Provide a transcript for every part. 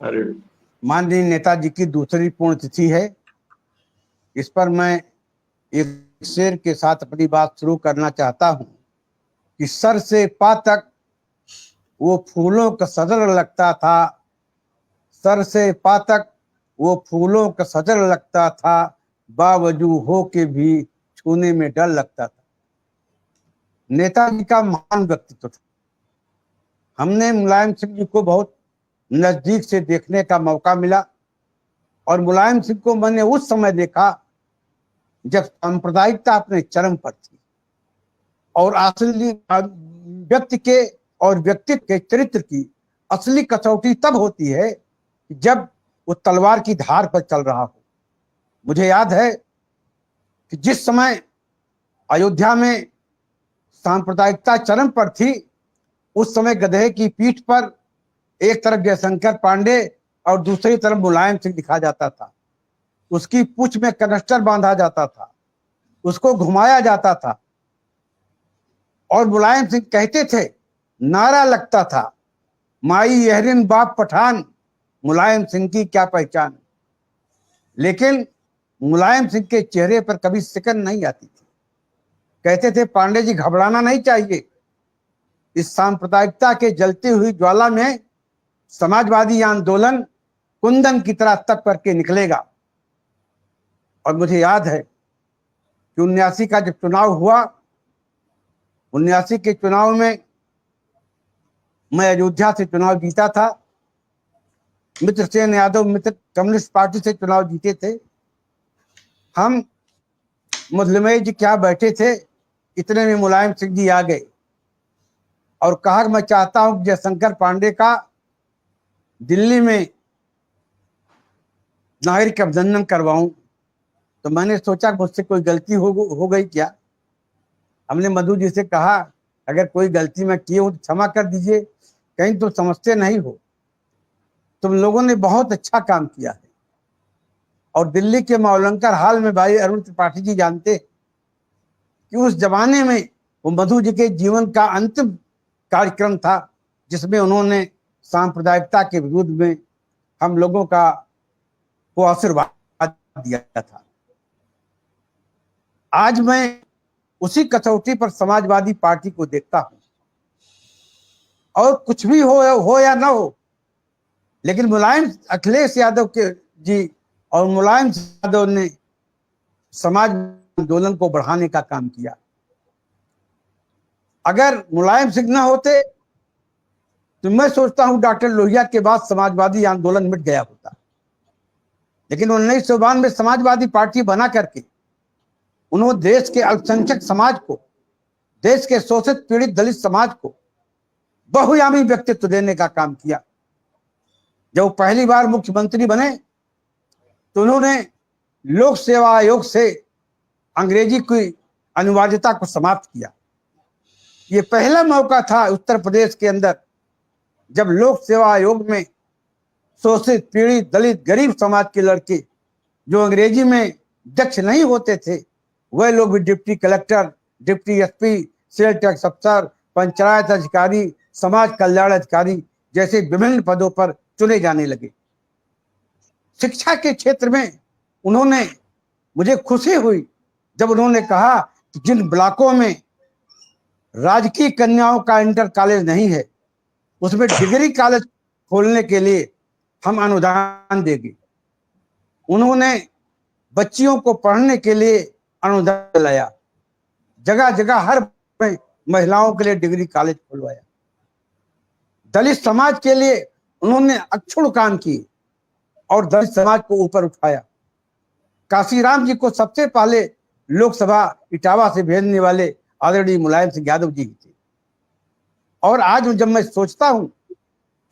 अरे माननीय नेताजी की दूसरी पुण्यतिथि है। इस पर मैं एक शेर के साथ अपनी बात शुरू करना चाहता हूं कि सर से पा तक वो फूलों का सजर लगता था, सर से पा तक वो फूलों का सजर लगता था, बावजूद हो के भी छूने में डर लगता था। नेताजी का महान व्यक्तित्व था। हमने मुलायम सिंह जी को बहुत नजदीक से देखने का मौका मिला और मुलायम सिंह को मैंने उस समय देखा जब सांप्रदायिकता अपने चरम पर थी और असली व्यक्ति के और व्यक्तित्व के चरित्र की असली कसौटी तब होती है जब वो तलवार की धार पर चल रहा हो। मुझे याद है कि जिस समय अयोध्या में सांप्रदायिकता चरम पर थी, उस समय गधे की पीठ पर एक तरफ जयशंकर पांडे और दूसरी तरफ मुलायम सिंह दिखा जाता था। उसकी पूंछ में कनस्टर बांधा जाता था, उसको घुमाया जाता था और मुलायम सिंह कहते थे, नारा लगता था, माई यहरिन बाप पठान, मुलायम सिंह की क्या पहचान। लेकिन मुलायम सिंह के चेहरे पर कभी सिकन नहीं आती थी। कहते थे, पांडे जी घबराना नहीं चाहिए, इस सांप्रदायिकता के जलती हुई ज्वाला में समाजवादी आंदोलन कुंदन की तरह तप करके निकलेगा। और मुझे याद है कि 79 का जब चुनाव हुआ, 79 के चुनाव में मैं अयोध्या से चुनाव जीता था। मित्रसेन यादव मित्र कम्युनिस्ट पार्टी से चुनाव जीते थे। हम मुजलिमई जी क्या बैठे थे, इतने में मुलायम सिंह जी आ गए और कहा, मैं चाहता हूं जयशंकर पांडे का दिल्ली में नागरिक अभिनंदन करवाऊं। तो मैंने सोचा मुझसे कोई गलती हो गई क्या। हमने मधु जी से कहा, अगर कोई गलती मैं किए हूं तो क्षमा कर दीजिए, कहीं तो समझते नहीं हो, तुम लोगों ने बहुत अच्छा काम किया है। और दिल्ली के मौलंकर हाल में भाई अरुण त्रिपाठी जी जानते कि उस जमाने में वो मधु जी के जीवन का अंतिम कार्यक्रम था, जिसमें उन्होंने सांप्रदायिकता के विरुद्ध में हम लोगों का वो आशीर्वाद दिया था। आज मैं उसी कसौटी पर समाजवादी पार्टी को देखता हूं और कुछ भी हो या ना हो, लेकिन मुलायम अखिलेश यादव के जी और मुलायम यादव ने समाज आंदोलन को बढ़ाने का काम किया। अगर मुलायम सिंह ना होते तो मैं सोचता हूं डॉक्टर लोहिया के बाद समाजवादी आंदोलन मिट गया होता। लेकिन 1992 में समाजवादी पार्टी बना करके उन्होंने देश के अल्पसंख्यक समाज को, देश के शोषित पीड़ित दलित समाज को बहुआयामी व्यक्तित्व देने का काम किया। जब वो पहली बार मुख्यमंत्री बने तो उन्होंने लोक सेवा आयोग से अंग्रेजी की अनिवार्यता को समाप्त किया। ये पहला मौका था उत्तर प्रदेश के अंदर जब लोक सेवा आयोग में शोषित पीड़ित दलित गरीब समाज के लड़के जो अंग्रेजी में दक्ष नहीं होते थे, वह लोग भी deputy collector, deputy SP, sale tax अफसर, पंचायत अधिकारी, समाज कल्याण अधिकारी जैसे विभिन्न पदों पर चुने जाने लगे। शिक्षा के क्षेत्र में उन्होंने, मुझे खुशी हुई जब उन्होंने कहा कि जिन ब्लॉकों में राजकीय कन्याओं का इंटर कॉलेज नहीं है, उसमें डिग्री कॉलेज खोलने के लिए हम अनुदान देंगे। उन्होंने बच्चियों को पढ़ने के लिए अनुदान लाया, जगह जगह हर महिलाओं के लिए डिग्री कॉलेज खुलवाया। दलित समाज के लिए उन्होंने अक्षुण काम किए और दलित समाज को ऊपर उठाया। काशीराम जी को सबसे पहले लोकसभा इटावा से भेजने वाले आदरणीय मुलायम सिंह यादव जी थे। और आज जब मैं सोचता हूं,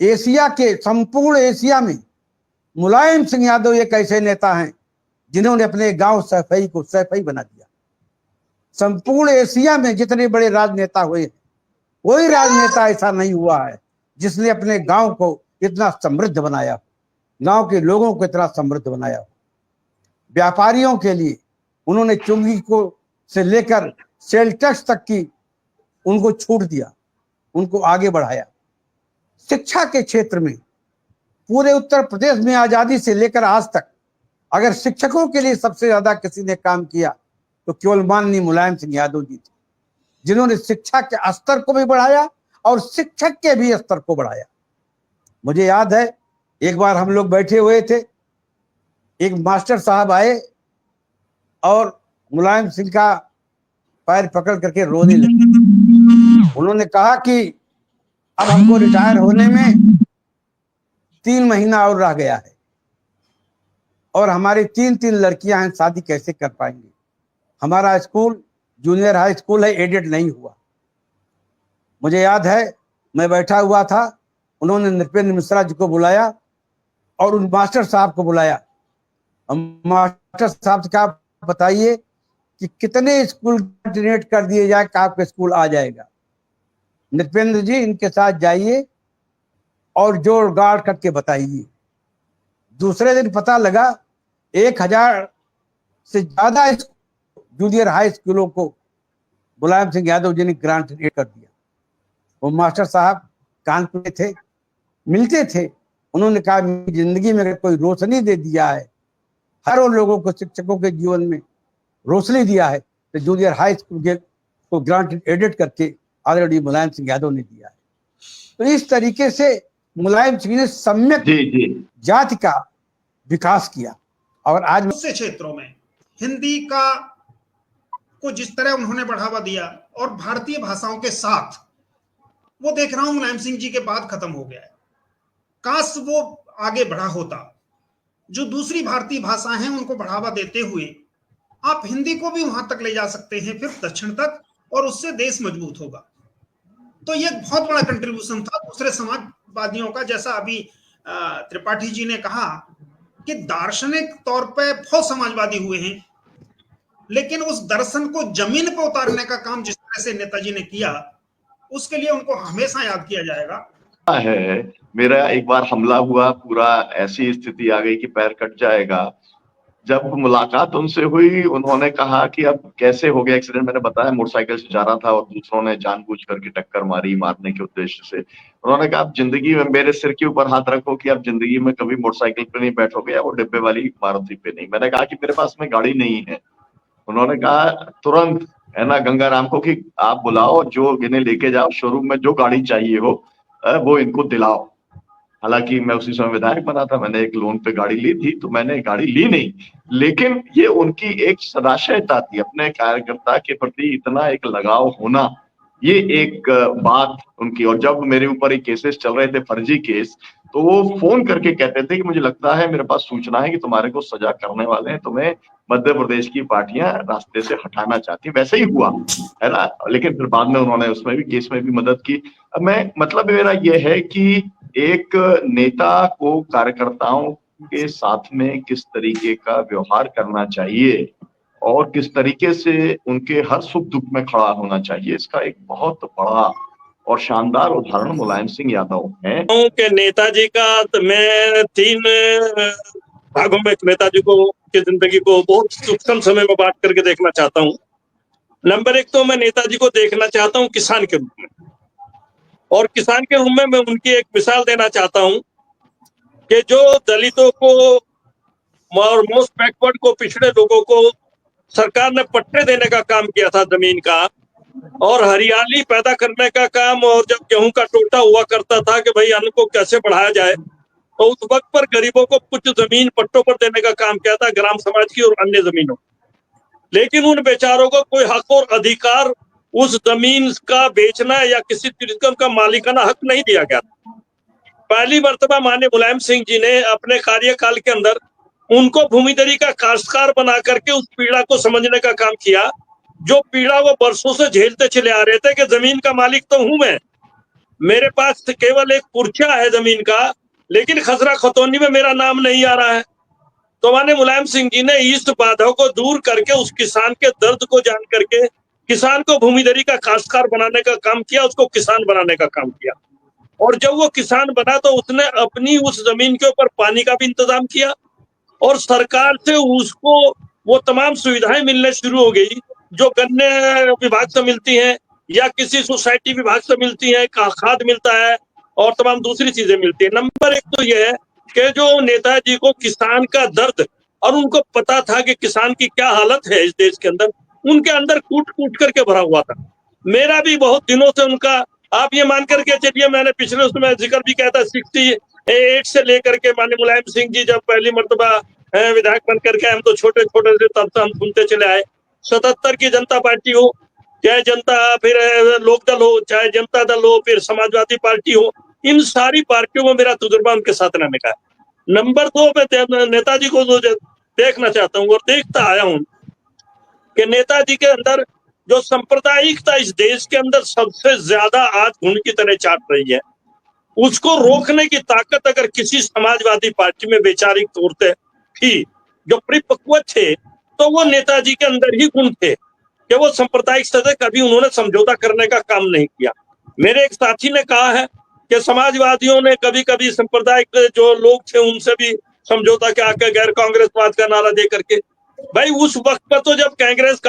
एशिया के, संपूर्ण एशिया में मुलायम सिंह यादव एक ऐसे नेता हैं जिन्होंने अपने गांव सैफई को सैफई बना दिया। संपूर्ण एशिया में जितने बड़े राजनेता हुए, कोई राजनेता ऐसा नहीं हुआ है जिसने अपने गांव को इतना समृद्ध बनाया, गांव के लोगों को इतना समृद्ध बनाया। व्यापारियों के लिए उन्होंने चुंगी को से लेकर सेल टैक्स तक की उनको छूट दिया, उनको आगे बढ़ाया। शिक्षा के क्षेत्र में पूरे उत्तर प्रदेश में आजादी से लेकर आज तक अगर शिक्षकों के लिए सबसे ज्यादा किसी ने काम किया तो केवल माननीय मुलायम सिंह यादव जी थे, जिन्होंने शिक्षा के स्तर को भी बढ़ाया और शिक्षक के भी स्तर को बढ़ाया। मुझे याद है एक बार हम लोग बैठे हुए थे, एक मास्टर साहब आए और मुलायम सिंह का पैर पकड़ करके रोने लगे। उन्होंने कहा कि अब हमको रिटायर होने में 3 महीना और रह गया है और हमारी 3 लड़कियां हैं, शादी कैसे कर पाएंगे। हमारा स्कूल जूनियर हाई स्कूल है, एडेड नहीं हुआ। मुझे याद है मैं बैठा हुआ था, उन्होंने नृपेंद्र मिश्रा जी को बुलाया और उन मास्टर साहब को बुलाया। मास्टर साहब से कहा बताइए कि कितने स्कूल डोनेट कर दिए जाए कि आपका स्कूल आ जाएगा। नृपेंद्र जी इनके साथ जाइए और जोड़ गाड़ करके बताइए। दूसरे दिन पता लगा 1000 से ज्यादा जूनियर हाई स्कूलों को मुलायम सिंह यादव जी ने ग्रांट कर दिया। वो मास्टर साहब कानपुर में थे, मिलते थे। उन्होंने कहा जिंदगी में अगर कोई रोशनी दे दिया है, हर उन लोगों को शिक्षकों के जीवन में रोशनी दिया है तो जूनियर हाई स्कूल के को ग्रांट एडेड करके ऑलरेडी मुलायम सिंह यादव ने दिया है। तो इस तरीके से मुलायम सिंह ने सम्यक जाति का विकास किया। और आज दूसरे क्षेत्रों में हिंदी का को जिस तरह उन्होंने बढ़ावा दिया और भारतीय भाषाओं के साथ, वो देख रहा हूं मुलायम सिंह जी के बाद खत्म हो गया है। काश वो आगे बढ़ा होता। जो दूसरी भारतीय भाषा हैं उनको बढ़ावा देते हुए आप हिंदी को भी वहां तक ले जा सकते हैं, फिर दक्षिण तक, और उससे देश मजबूत होगा। तो ये बहुत बड़ा कंट्रीब्यूशन था दूसरे समाजवादियों का। जैसा अभी त्रिपाठी जी ने कहा कि दार्शनिक तौर पे बहुत समाजवादी हुए हैं, लेकिन उस दर्शन को जमीन पर उतारने का काम जिस तरह से नेताजी ने किया, उसके लिए उनको हमेशा याद किया जाएगा। है मेरा एक बार हमला हुआ, पूरा ऐसी स्थिति आ गई कि पैर कट जाएगा। जब मुलाकात उनसे हुई, उन्होंने कहा कि अब कैसे हो गया एक्सीडेंट। मैंने बताया मोटरसाइकिल से जा रहा था और दूसरों ने जानबूझ करके टक्कर मारी, मारने के उद्देश्य से। उन्होंने कहा आप जिंदगी में मेरे सिर के ऊपर हाथ रखो कि आप जिंदगी में कभी मोटरसाइकिल पे नहीं बैठोगे या वो डिब्बे वाली मारुति पे नहीं। मैंने कहा कि मेरे पास में गाड़ी नहीं है। उन्होंने कहा तुरंत है ना गंगाराम को कि आप बुलाओ, जो इन्हें लेके जाओ शोरूम में, जो गाड़ी चाहिए हो वो इनको दिलाओ। हालांकि मैं उसी समय विधायक बना था, मैंने एक लोन पे गाड़ी ली थी, तो मैंने गाड़ी ली नहीं, लेकिन ये उनकी एक सदाशयता थी, अपने कार्यकर्ता के प्रति इतना एक लगाव होना, ये एक बात उनकी। और जब मेरे ऊपर एक केसेस चल रहे थे, फर्जी केस, तो वो फोन करके कहते थे कि मुझे लगता है, मेरे पास सूचना है कि तुम्हारे को सजा करने वाले हैं, तुम्हें मध्य प्रदेश की पार्टियां रास्ते से हटाना चाहती। वैसे ही हुआ है ना, लेकिन फिर बाद में उन्होंने उसमें भी, केस में भी मदद की। अब मैं मतलब मेरा ये है कि एक नेता को कार्यकर्ताओं के साथ में किस तरीके का व्यवहार करना चाहिए और किस तरीके से उनके हर सुख दुख में खड़ा होना चाहिए, इसका एक बहुत बड़ा और शानदार उदाहरण मुलायम सिंह यादव है। के नेताजी का तो मैं 3 भागों में नेताजी को की जिंदगी को बहुत सूक्ष्म समय में बात करके देखना चाहता हूँ। नंबर 1 तो मैं नेताजी को देखना चाहता हूँ किसान के रूप में, और किसान के रूप में मैं उनकी एक मिसाल देना चाहता हूँ कि जो दलितों को और मोस्ट बैकवर्ड को, पिछड़े लोगों को सरकार ने पट्टे देने का काम किया था जमीन का, और हरियाली पैदा करने का काम। और जब गेहूं का टोटा हुआ करता था कि भाई अन्न को कैसे बढ़ाया जाए, तो उस वक्त पर गरीबों को कुछ जमीन पट्टों पर देने का काम किया था, ग्राम समाज की और अन्य जमीनों। लेकिन उन बेचारों को कोई हक और अधिकार उस जमीन का बेचना या किसी चीज का उनका मालिकाना हक नहीं दिया गया। पहली मर्तबा माननीय मुलायम सिंह जी ने अपने कार्यकाल के अंदर उनको भूमिदरी का काश्तकार बना करके उस पीड़ा को समझने का काम किया, जो पीड़ा वो बरसों से झेलते चले आ रहे थे कि जमीन का मालिक तो हूं मैं, मेरे पास केवल एक पुर्चा है जमीन का, लेकिन खसरा खतौनी में मेरा नाम नहीं आ रहा है। तो माननीय मुलायम सिंह जी ने इस बाधा को दूर करके उस किसान के दर्द को जान करके किसान को भूमिदरी का काश्तकार बनाने का काम किया, उसको किसान बनाने का काम किया। और जब वो किसान बना तो उसने अपनी उस जमीन के ऊपर पानी का भी इंतजाम किया, और सरकार से उसको वो तमाम सुविधाएं मिलने शुरू हो गई जो गन्ने विभाग से मिलती हैं या किसी सोसाइटी विभाग से मिलती है, खाद मिलता है और तमाम दूसरी चीजें मिलती है। नंबर 1 तो यह है कि जो नेताजी को किसान का दर्द और उनको पता था कि किसान की क्या हालत है इस देश के अंदर, उनके अंदर कूट कूट करके भरा हुआ था। मेरा भी बहुत दिनों से उनका, आप ये मान करके चलिए, मैंने पिछले उसमें जिक्र भी किया था 68 से लेकर के माननीय मुलायम सिंह जी जब पहली मर्तबा विधायक बन करके, हम तो छोटे छोटे से तब से हम सुनते चले आए। 77 की जनता पार्टी हो, चाहे जनता फिर लोकदल हो, चाहे जनता दल हो, फिर समाजवादी पार्टी हो, इन सारी पार्टियों में मेरा तजुर्बा उनके साथ रहने का है। नंबर 2 पे नेताजी को देखना चाहता हूँ और देखता आया हूँ कि नेताजी के अंदर जो सांप्रदायिकता इस देश के अंदर सबसे ज्यादा आज घुन की तरह चाट रही है, उसको रोकने की ताकत अगर किसी समाजवादी पार्टी में वैचारिक तौर से थी, जो परिपक्व थे, तो वो नेताजी के अंदर ही गुण थे कि वो सांप्रदायिक से कभी उन्होंने समझौता करने का काम नहीं किया। मेरे एक साथी ने कहा है कि समाजवादियों ने कभी कभी सांप्रदायिक जो लोग थे उनसे भी समझौता किया के गैर कांग्रेसवाद का नारा दे करके। भाई उस वक्त पर तो जब कांग्रेस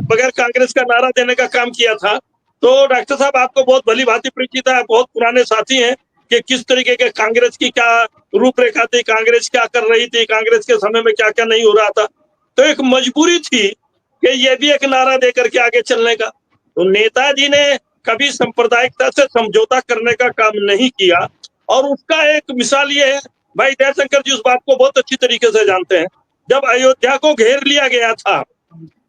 बगैर कांग्रेस का नारा देने का काम किया था, तो डॉक्टर साहब आपको बहुत भली भांति परिचित है, बहुत पुराने साथी हैं कि किस तरीके के कांग्रेस की क्या रूपरेखा थी, कांग्रेस क्या कर रही थी, कांग्रेस के समय में क्या क्या नहीं हो रहा था। तो एक मजबूरी थी कि ये भी एक नारा दे करके आगे चलने का। तो नेताजी ने कभी सांप्रदायिकता से समझौता करने का काम नहीं किया, और उसका एक मिसाल ये है, भाई दयाशंकर जी उस बात को बहुत अच्छी तरीके से जानते हैं। जब अयोध्या को घेर लिया गया था,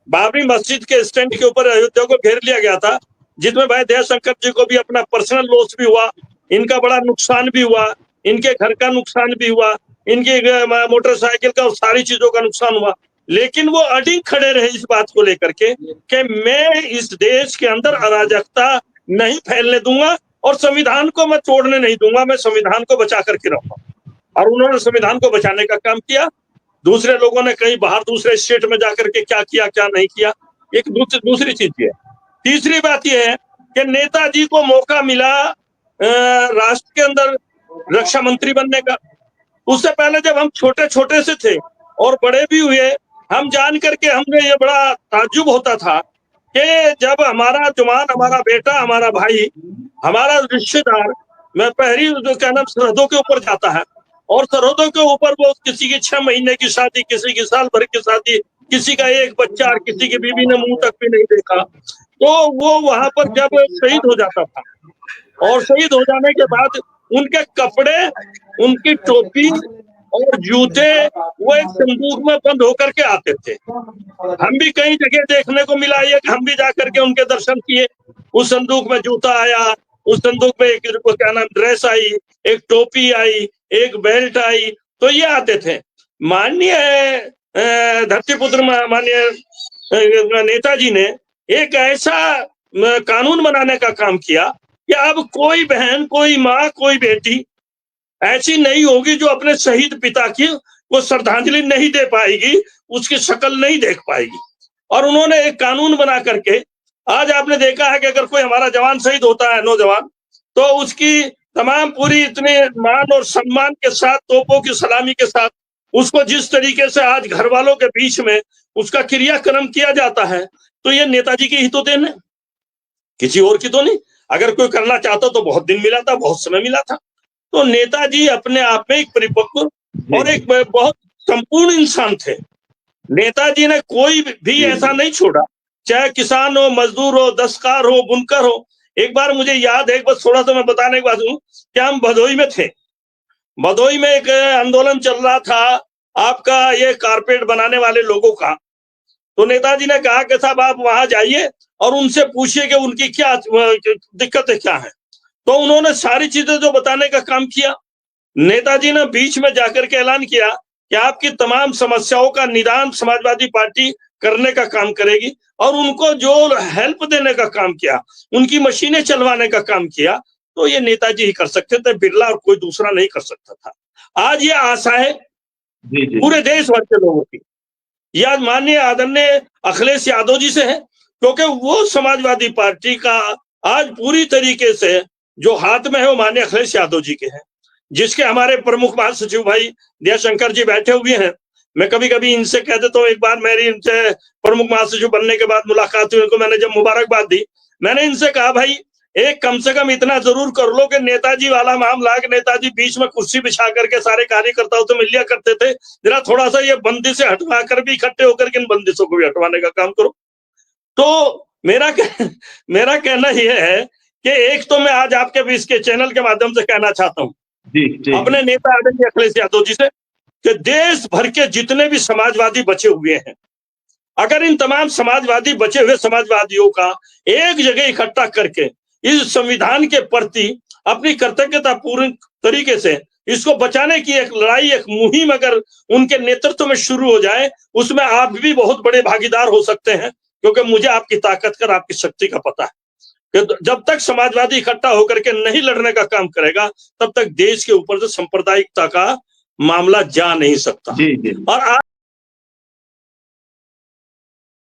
बाबरी मस्जिद के स्टैंड के ऊपर अयोध्या को घेर लिया गया था, जिसमें भाई दयाशंकर जी को भी अपना पर्सनल लॉस भी हुआ, इनका बड़ा नुकसान भी हुआ, इनके घर का नुकसान भी हुआ, इनकी मोटरसाइकिल का और सारी चीजों का नुकसान हुआ, लेकिन वो अडिग खड़े रहे इस बात को लेकर के कि मैं इस देश के अंदर अराजकता नहीं फैलने दूंगा और संविधान को मैं तोड़ने नहीं दूंगा, मैं संविधान को बचा करके रहूंगा। और उन्होंने संविधान को बचाने का काम किया। दूसरे लोगों ने कहीं बाहर दूसरे स्टेट में जाकर के क्या किया क्या नहीं किया, एक दूसरी चीज है। तीसरी बात यह है कि नेताजी को मौका मिला राष्ट्र के अंदर रक्षा मंत्री बनने का। उससे पहले जब हम छोटे छोटे से थे और बड़े भी हुए, हम जान करके हमने ये बड़ा ताज्जुब होता था कि जब हमारा जवान, हमारा बेटा, हमारा भाई, हमारा रिश्तेदार में पहली क्या नाम सरहदों के ऊपर जाता है, और सरहदों के ऊपर वो किसी की 6 महीने की शादी, किसी की साल भर की शादी, किसी का एक बच्चा और किसी की बीवी ने मुंह तक भी नहीं देखा, तो वो वहां पर जब शहीद हो जाता था, और शहीद हो जाने के बाद उनके कपड़े, उनकी टोपी और जूते वो एक संदूक में बंद होकर के आते थे। हम भी कई जगह देखने को मिला ये कि हम भी जाकर के उनके दर्शन किए। उस संदूक में जूता आया, उस संदूक में एक क्या नाम ड्रेस आई, एक टोपी आई, एक बेल्ट आई, तो ये आते थे। माननीय धरतीपुत्र माननीय नेताजी ने एक ऐसा कानून बनाने का काम किया कि अब कोई बहन, कोई माँ, कोई बेटी ऐसी नहीं होगी जो अपने शहीद पिता की वो श्रद्धांजलि नहीं दे पाएगी, उसकी शक्ल नहीं देख पाएगी। और उन्होंने एक कानून बना करके, आज आपने देखा है कि अगर कोई हमारा जवान शहीद होता है, नौजवान, तो उसकी तमाम पूरी इतने मान और सम्मान के साथ, तोपों की सलामी के साथ, उसको जिस तरीके से आज घर वालों के बीच में उसका क्रियाक्रम किया जाता है, तो ये नेताजी की ही तो देन है, किसी और की तो नहीं। अगर कोई करना चाहता तो बहुत दिन मिला था, बहुत समय मिला था। तो नेताजी अपने आप में एक परिपक्व और एक बहुत संपूर्ण इंसान थे। नेताजी ने कोई भी ऐसा नहीं छोड़ा, चाहे किसान हो, मजदूर हो, दस्तकार हो, बुनकर हो। एक बार मुझे याद है, बस थोड़ा सा मैं बताने के बाद कि हम भदोई में थे। भदोई में एक आंदोलन चल रहा था आपका ये कारपेट बनाने वाले लोगों का। तो नेताजी ने कहा कि साहब आप वहां जाइए और उनसे पूछिए कि उनकी क्या दिक्कतें क्या है। तो उन्होंने सारी चीजें जो बताने का काम किया। नेताजी ने बीच में जाकर के ऐलान किया कि आपकी तमाम समस्याओं का निदान समाजवादी पार्टी करने का काम करेगी, और उनको जो हेल्प देने का काम किया, उनकी मशीनें चलवाने का काम किया, तो ये नेताजी ही कर सकते थे, बिरला और कोई दूसरा नहीं कर सकता था। आज ये आशा है पूरे देश भर के लोगों की, ये आज माननीय आदरणीय अखिलेश यादव जी से है, क्योंकि वो समाजवादी पार्टी का आज पूरी तरीके से जो हाथ में है वो माननीय अखिलेश यादव जी के हैं, जिसके हमारे प्रमुख महासचिव भाई दयाशंकर जी बैठे हुए हैं। मैं कभी कभी इनसे कह देता हूँ, एक बार मेरी इनसे प्रमुख महासचिव बनने के बाद मुलाकात हुई, उनको मैंने जब मुबारकबाद दी, मैंने इनसे कहा भाई एक कम से कम इतना जरूर कर लो कि नेताजी वाला मामला कि नेताजी बीच में कुर्सी बिछा करके सारे कार्यकर्ताओं से मिल लिया करते थे, जरा थोड़ा सा ये बंदिशें हटवा कर भी इकट्ठे होकर के इन बंदिशों को भी हटवाने का काम करो। तो मेरा कहना यह है कि एक तो मैं आज आपके भी इसके चैनल के माध्यम से कहना चाहता हूँ अपने नेता आदरणीय अखिलेश यादव जी से कि देश भर के जितने भी समाजवादी बचे हुए हैं, अगर इन तमाम समाजवादी बचे हुए समाजवादियों का एक जगह इकट्ठा करके इस संविधान के प्रति अपनी कर्तव्यता पूर्ण तरीके से इसको बचाने की एक लड़ाई, एक मुहिम अगर उनके नेतृत्व में शुरू हो जाए, उसमें आप भी बहुत बड़े भागीदार हो सकते हैं। क्योंकि मुझे आपकी ताकत का, आपकी शक्ति का पता है कि जब तक समाजवादी इकट्ठा होकर के नहीं लड़ने का काम करेगा, तब तक देश के ऊपर से सांप्रदायिकता का मामला जा नहीं सकता। जी। और